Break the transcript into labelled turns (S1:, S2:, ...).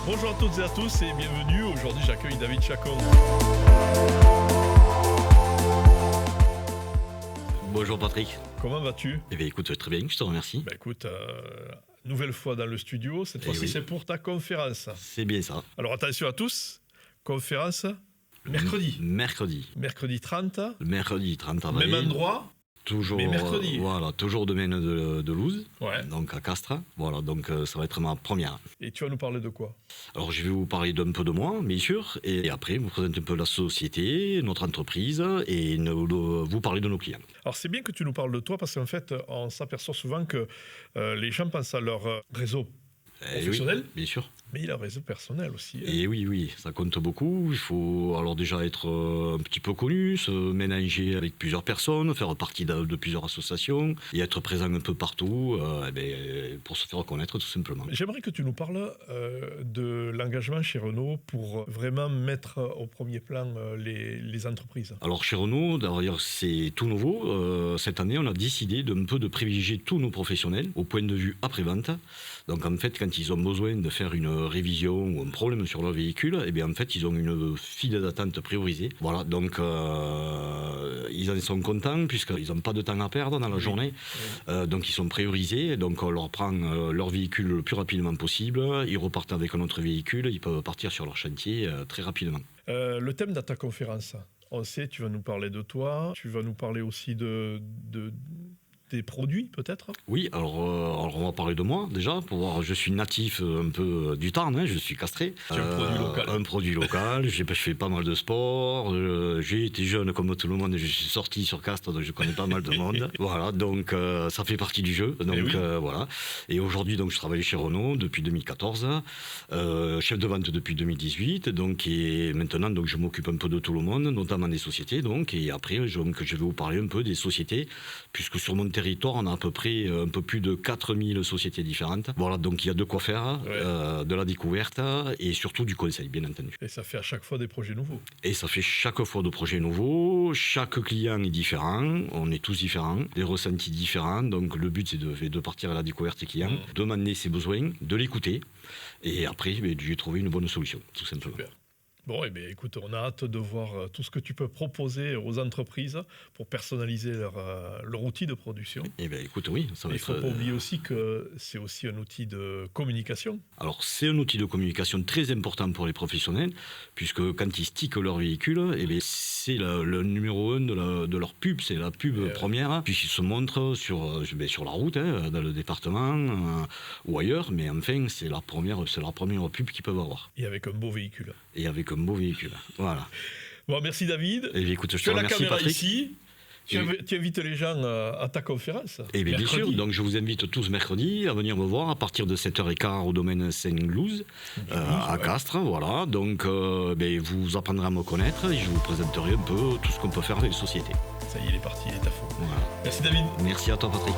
S1: Bonjour à toutes et à tous et bienvenue. Aujourd'hui, j'accueille David Chacon.
S2: Bonjour Patrick.
S1: Comment vas-tu?
S2: Eh bien écoute, très bien, je te remercie.
S1: Écoute, nouvelle fois dans le studio. Cette fois-ci,
S2: oui.
S1: c'est pour ta conférence.
S2: C'est bien ça.
S1: Alors attention à tous, conférence mercredi. Mercredi 30,
S2: Mercredi 30 avril.
S1: même endroit.
S2: Toujours,
S1: mais mercredi.
S2: Voilà, toujours domaine de Louz,
S1: Ouais.
S2: donc à Castres. Voilà, donc ça va être ma première.
S1: Et tu vas nous parler de quoi?
S2: Alors je vais vous parler d'un peu de moi, bien sûr, et après vous présenter un peu la société, notre entreprise, et vous parler de nos clients.
S1: Alors c'est bien que tu nous parles de toi parce qu'en fait, on s'aperçoit souvent que les gens pensent à leur réseau professionnel,
S2: Oui, bien sûr.
S1: mais il a un réseau personnel aussi.
S2: Et oui, ça compte beaucoup. Il faut alors déjà être un petit peu connu, se mélanger avec plusieurs personnes, faire partie de plusieurs associations et être présent un peu partout pour se faire reconnaître tout simplement.
S1: J'aimerais que tu nous parles de l'engagement chez Renault pour vraiment mettre au premier plan les entreprises.
S2: Alors chez Renault, d'ailleurs c'est tout nouveau. Cette année, on a décidé d'un peu de privilégier tous nos professionnels au point de vue après-vente. Donc en fait, quand ils ont besoin de faire une révision ou un problème sur leur véhicule, eh bien en fait, ils ont une file d'attente priorisée. Voilà, donc ils en sont contents puisqu'ils n'ont pas de temps à perdre dans la journée. Donc ils sont priorisés, donc on leur prend leur véhicule le plus rapidement possible. Ils repartent avec un autre véhicule, ils peuvent partir sur leur chantier très rapidement.
S1: Le thème de ta conférence, on sait, tu vas nous parler de toi, tu vas nous parler aussi des produits peut-être.
S2: Oui, alors on va parler de moi déjà, pour voir, je suis natif un peu du Tarn, hein, je suis castré.
S1: C'est un produit local.
S2: Un produit local, je fais pas mal de sport, j'ai été jeune comme tout le monde, je suis sorti sur Castres, donc je connais pas mal de monde. Voilà, donc ça fait partie du jeu. Donc voilà. Et aujourd'hui, donc je travaille chez Renault depuis 2014, chef de vente depuis 2018, donc et maintenant donc je m'occupe un peu de tout le monde, notamment des sociétés, donc et après je vais vous parler un peu des sociétés, puisque sur mon territoire, on a à peu près un peu plus de 4000 sociétés différentes. Voilà, donc il y a de quoi faire, de la découverte et surtout du conseil, bien entendu.
S1: Et ça fait à chaque fois des projets nouveaux.
S2: Et ça fait chaque fois de projets nouveaux, chaque client est différent, on est tous différents, des ressentis différents, donc le but c'est de partir à la découverte des clients, demander ses besoins, de l'écouter, et après de lui trouver une bonne solution, tout simplement.
S1: Super. Bon, eh bien, écoute, on a hâte de voir tout ce que tu peux proposer aux entreprises pour personnaliser leur outil de production.
S2: Eh bien, écoute, oui. Ça va
S1: Il ne faut pas oublier aussi que c'est aussi un outil de communication.
S2: Alors, c'est un outil de communication très important pour les professionnels, puisque quand ils stickent leur véhicule, eh bien, c'est le numéro 1 de leur pub, c'est la pub première, puisqu'ils se montrent sur la route, hein, dans le département ou ailleurs, mais enfin, c'est la première pub qu'ils peuvent avoir.
S1: Et avec un beau véhicule.
S2: Beau véhicule, voilà.
S1: Bon, merci David.
S2: Et écoute, je te
S1: remercie,
S2: remercie, Patrick.
S1: Ici. Tu invites les gens à ta conférence.
S2: Et bien sûr, donc je vous invite tous mercredi à venir me voir à partir de 7h15 au domaine Saint-Glouze, à Castres. Voilà, donc vous apprendrez à me connaître et je vous présenterai un peu tout ce qu'on peut faire avec les sociétés.
S1: Ça y est, il est parti, il est à fond.
S2: Voilà.
S1: Merci David.
S2: Merci à toi, Patrick.